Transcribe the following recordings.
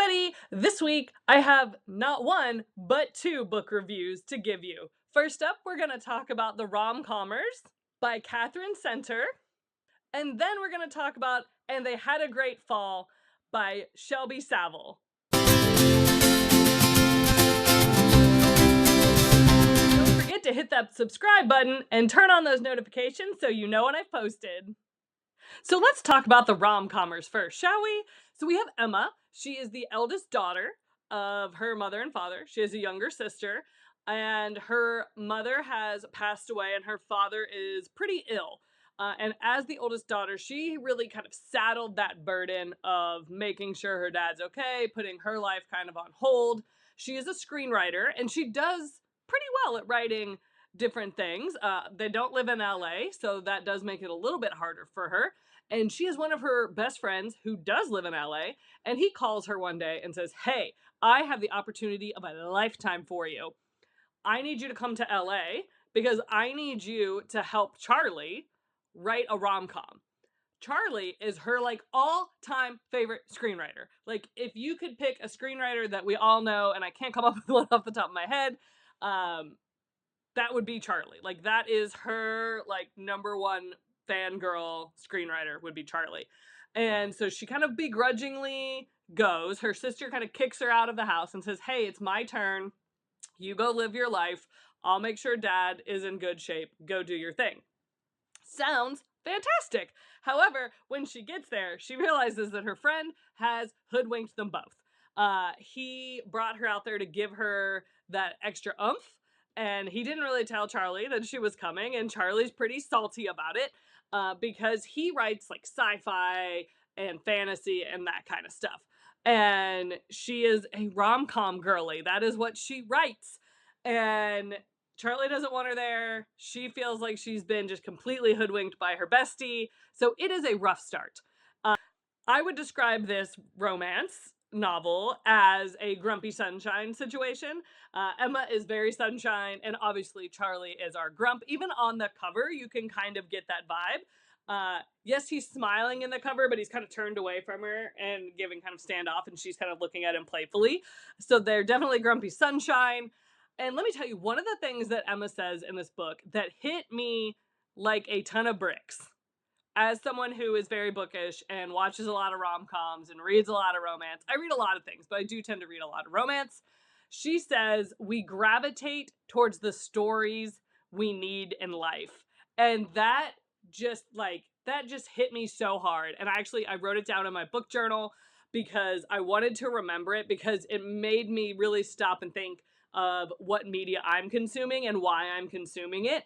everybody! This week I have not one, but two book reviews to give you. First up, we're going to talk about the Rom-Commers by Kathrine Center. And then we're going to talk about And They Had a Great Fall by Shelby Saville. Don't forget to hit that subscribe button and turn on those notifications so you know when I've posted. So let's talk about the Rom-Commers first, shall we? So we have Emma. She is the eldest daughter of her mother and father. She has a younger sister, and her mother has passed away, and her father is pretty ill. And as the oldest daughter, she really kind of saddled that burden of making sure her dad's okay, putting her life kind of on hold. She is a screenwriter, and she does pretty well at writing different things. They don't live in LA, so that does make it a little bit harder for her. And she has one of her best friends who does live in LA, and he calls her one day and says, "Hey, I have the opportunity of a lifetime for you. I need you to come to LA because I need you to help Charlie write a rom-com." Charlie is her like all-time favorite screenwriter. Like if you could pick a screenwriter that we all know, and I can't come up with one off the top of my head, that would be Charlie. Like that is her like number one fangirl screenwriter would be Charlie. And so she kind of begrudgingly goes. Her sister kind of kicks her out of the house and says, "Hey, it's my turn. You go live your life. I'll make sure dad is in good shape. Go do your thing." Sounds fantastic. However, when she gets there, she realizes that her friend has hoodwinked them both. He brought her out there to give her that extra oomph, and he didn't really tell Charlie that she was coming, and Charlie's pretty salty about it because he writes like sci-fi and fantasy and that kind of stuff. And she is a rom-com girly. That is what she writes. And Charlie doesn't want her there. She feels like she's been just completely hoodwinked by her bestie. So it is a rough start. I would describe this romance novel as a grumpy sunshine situation. Emma is very sunshine, and obviously Charlie is our grump. Even on the cover, you can kind of get that vibe. Yes, he's smiling in the cover, but he's kind of turned away from her and giving kind of standoff, and she's kind of looking at him playfully. So they're definitely grumpy sunshine. And let me tell you, one of the things that Emma says in this book that hit me like a ton of bricks, as someone who is very bookish and watches a lot of rom-coms and reads a lot of romance, I read a lot of things, but I do tend to read a lot of romance. She says, we gravitate towards the stories we need in life. And that just hit me so hard. And I wrote it down in my book journal because I wanted to remember it because it made me really stop and think of what media I'm consuming and why I'm consuming it.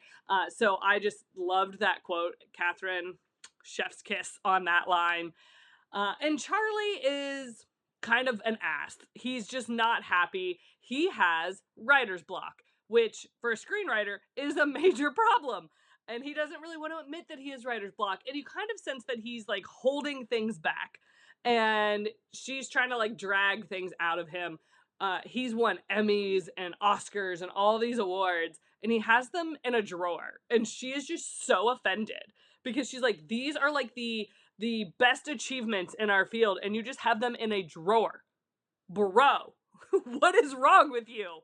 So I just loved that quote. Kathrine, chef's kiss on that line. And Charlie is kind of an ass. He's just not happy. He has writer's block, which for a screenwriter is a major problem. And he doesn't really want to admit that he has writer's block. And you kind of sense that he's like holding things back. And she's trying to like drag things out of him. He's won Emmys and Oscars and all these awards, and he has them in a drawer. And she is just so offended because she's like, these are like the best achievements in our field, and you just have them in a drawer. Bro, what is wrong with you?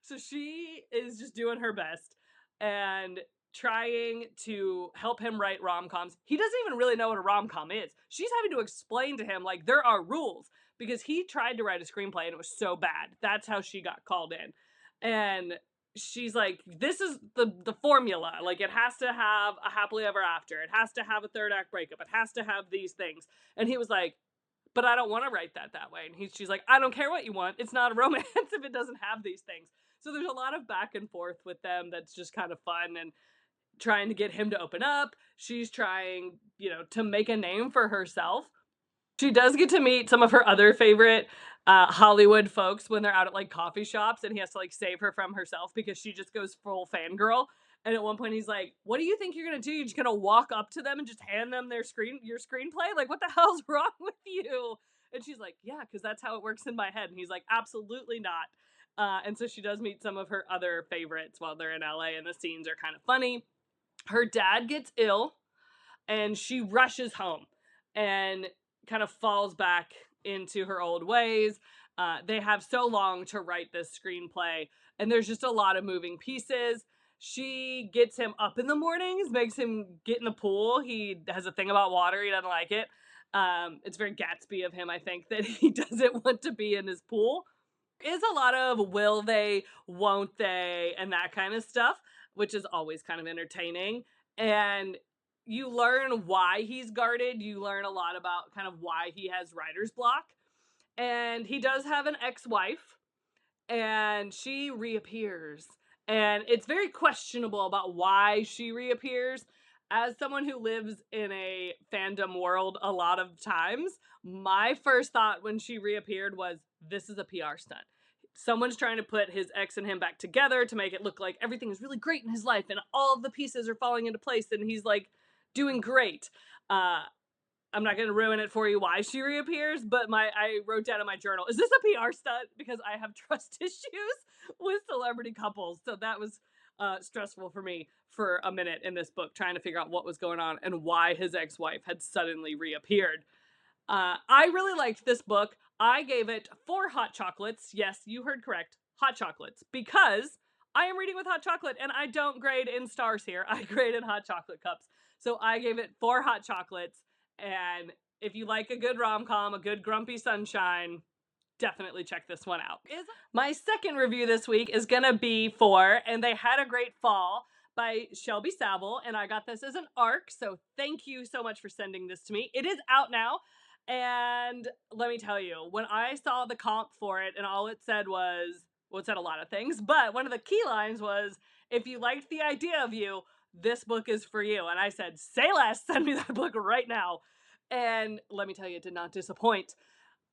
So she is just doing her best and trying to help him write rom-coms. He doesn't even really know what a rom-com is. She's having to explain to him, like, there are rules. Because he tried to write a screenplay and it was so bad. That's how she got called in. And she's like, this is the formula. Like, it has to have a happily ever after. It has to have a third act breakup. It has to have these things. And he was like, but I don't want to write that way. And she's like, I don't care what you want. It's not a romance if it doesn't have these things. So there's a lot of back and forth with them that's just kind of fun and trying to get him to open up. She's trying, to make a name for herself. She does get to meet some of her other favorite Hollywood folks when they're out at like coffee shops, and he has to like save her from herself because she just goes full fangirl. And at one point he's like, what do you think you're going to do? You're just going to walk up to them and just hand them your screenplay? Like, what the hell's wrong with you? And she's like, yeah, because that's how it works in my head. And he's like, absolutely not. And so she does meet some of her other favorites while they're in LA, and the scenes are kind of funny. Her dad gets ill and she rushes home and kind of falls back into her old ways. They have so long to write this screenplay, and there's just a lot of moving pieces. She gets him up in the mornings, makes him get in the pool. He has a thing about water. He doesn't like it. It's very Gatsby of him, I think, that he doesn't want to be in his pool. Is a lot of will they, won't they, and that kind of stuff, which is always kind of entertaining. And you learn why he's guarded. You learn a lot about kind of why he has writer's block. And he does have an ex-wife, and she reappears. And it's very questionable about why she reappears. As someone who lives in a fandom world a lot of times, my first thought when she reappeared was, this is a PR stunt. Someone's trying to put his ex and him back together to make it look like everything is really great in his life and all of the pieces are falling into place and he's like doing great. I'm not going to ruin it for you why she reappears, but I wrote down in my journal, is this a PR stunt? Because I have trust issues with celebrity couples. So that was stressful for me for a minute in this book, trying to figure out what was going on and why his ex-wife had suddenly reappeared. I really liked this book. I gave it 4 hot chocolates. Yes, you heard correct. Hot chocolates. Because I am reading with hot chocolate and I don't grade in stars here. I grade in hot chocolate cups. So I gave it 4 hot chocolates. And if you like a good rom-com, a good grumpy sunshine, definitely check this one out. My second review this week is going to be for And They Had a Great Fall by Shelby Saville. And I got this as an ARC. So thank you so much for sending this to me. It is out now. And let me tell you, when I saw the comp for it and all it said was, well, it said a lot of things, but one of the key lines was, if you liked the idea of you, this book is for you. And I said, say less, send me that book right now. And let me tell you, it did not disappoint.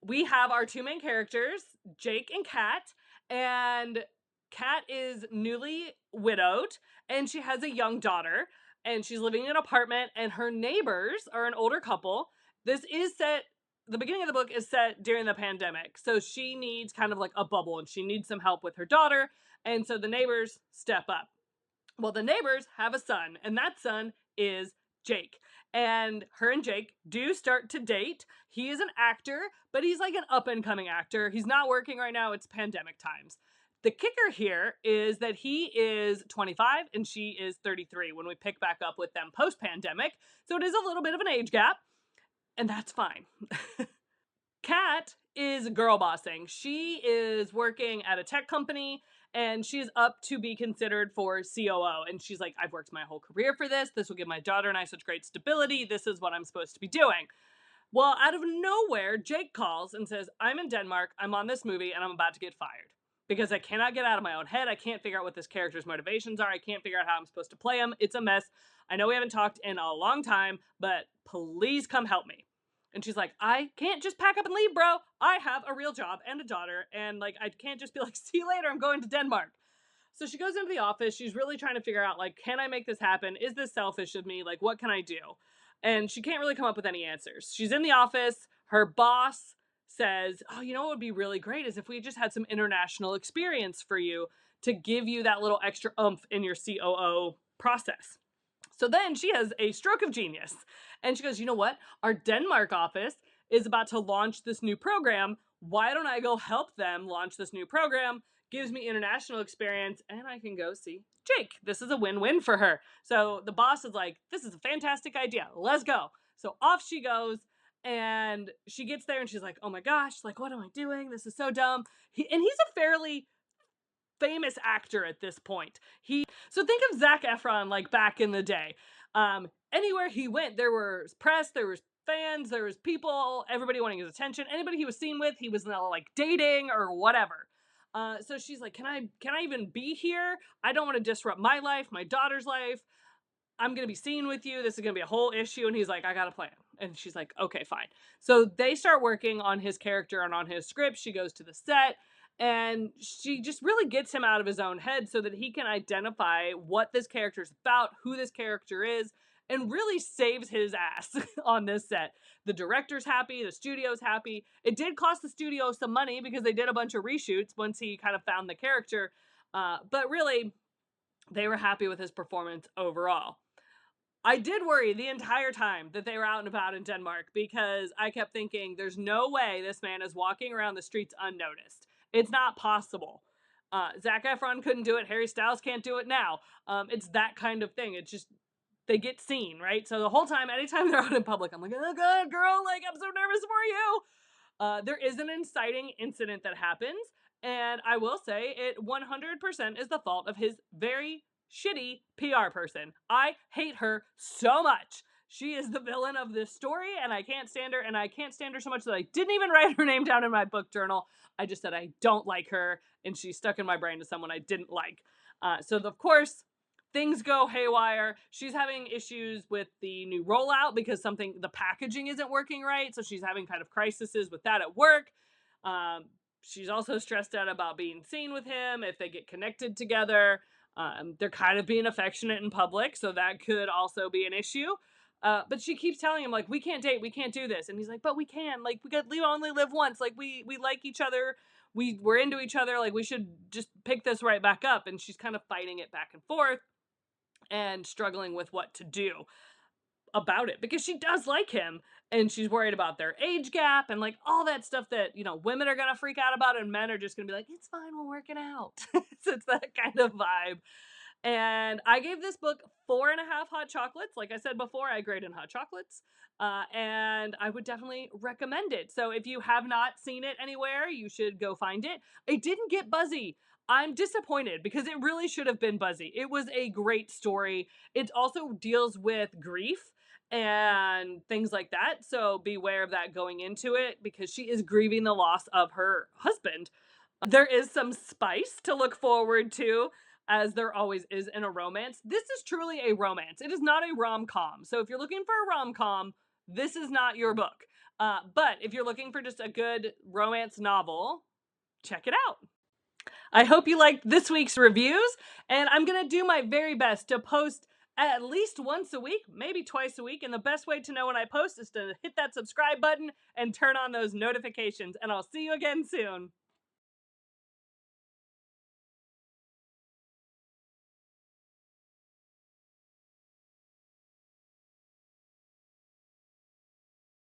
We have our 2 main characters, Jake and Kat, and Kat is newly widowed and she has a young daughter and she's living in an apartment and her neighbors are an older couple. This is set, the beginning of the book is set during the pandemic. So she needs kind of like a bubble and she needs some help with her daughter. And so the neighbors step up. Well, the neighbors have a son and that son is Jake. And her and Jake do start to date. He is an actor, but he's like an up-and-coming actor. He's not working right now. It's pandemic times. The kicker here is that he is 25 and she is 33 when we pick back up with them post-pandemic. So it is a little bit of an age gap. And that's fine. Kat is girl bossing. She is working at a tech company and she's up to be considered for COO. And she's like, I've worked my whole career for this. This will give my daughter and I such great stability. This is what I'm supposed to be doing. Well, out of nowhere, Jake calls and says, I'm in Denmark. I'm on this movie and I'm about to get fired because I cannot get out of my own head. I can't figure out what this character's motivations are. I can't figure out how I'm supposed to play him. It's a mess. I know we haven't talked in a long time, but please come help me. And she's like, I can't just pack up and leave, bro. I have a real job and a daughter. And like, I can't just be like, see you later. I'm going to Denmark. So she goes into the office. She's really trying to figure out like, can I make this happen? Is this selfish of me? Like, what can I do? And she can't really come up with any answers. She's in the office. Her boss says, oh, you know what would be really great is if we just had some international experience for you to give you that little extra oomph in your COO process. So then she has a stroke of genius and she goes, you know what? Our Denmark office is about to launch this new program. Why don't I go help them launch this new program? Gives me international experience and I can go see Jake. This is a win-win for her. So the boss is like, this is a fantastic idea. Let's go. So off she goes and she gets there and she's like, oh my gosh, like, what am I doing? This is so dumb. He's a fairly famous actor at this point. So think of Zac Efron like back in the day. Anywhere he went, there was press, there was fans, there was people, everybody wanting his attention. Anybody he was seen with, he was now like dating or whatever. So she's like, can I even be here? I don't want to disrupt my life, my daughter's life. I'm going to be seen with you. This is going to be a whole issue. And he's like, I got a plan. And she's like, okay, fine. So they start working on his character and on his script. She goes to the set. And she just really gets him out of his own head so that he can identify what this character is about, who this character is, and really saves his ass on this set. The director's happy, the studio's happy. It did cost the studio some money because they did a bunch of reshoots once he kind of found the character. But really, they were happy with his performance overall. I did worry the entire time that they were out and about in Denmark because I kept thinking, there's no way this man is walking around the streets unnoticed. It's not possible. Zac Efron couldn't do it. Harry Styles can't do it now. It's that kind of thing. It's just, they get seen, right? So the whole time, anytime they're out in public, I'm like, oh god, girl, like, I'm so nervous for you. There is an inciting incident that happens, and I will say it 100% is the fault of his very shitty PR person. I hate her so much. She is the villain of this story, and I can't stand her, and I can't stand her so much that I didn't even write her name down in my book journal. I just said I don't like her, and she's stuck in my brain as someone I didn't like. Of course, things go haywire. She's having issues with the new rollout because the packaging isn't working right. So she's having kind of crises with that at work. She's also stressed out about being seen with him if they get connected together. They're kind of being affectionate in public, so that could also be an issue. But she keeps telling him, like, we can't date, we can't do this. And he's like, but we can. Like, we only live once. Like, we like each other. We're into each other. Like, we should just pick this right back up. And she's kind of fighting it back and forth and struggling with what to do about it because she does like him, and she's worried about their age gap and like all that stuff that, women are gonna freak out about and men are just gonna be like, it's fine, we'll work it out. So it's that kind of vibe. And I gave this book 4.5 hot chocolates. Like I said before, I grade in hot chocolates. And I would definitely recommend it. So if you have not seen it anywhere, you should go find it. It didn't get buzzy. I'm disappointed because it really should have been buzzy. It was a great story. It also deals with grief and things like that. So beware of that going into it because she is grieving the loss of her husband. There is some spice to look forward to, as there always is in a romance. This is truly a romance. It is not a rom-com. So if you're looking for a rom-com, this is not your book. But if you're looking for just a good romance novel, check it out. I hope you liked this week's reviews, and I'm going to do my very best to post at least once a week, maybe twice a week. And the best way to know when I post is to hit that subscribe button and turn on those notifications. And I'll see you again soon.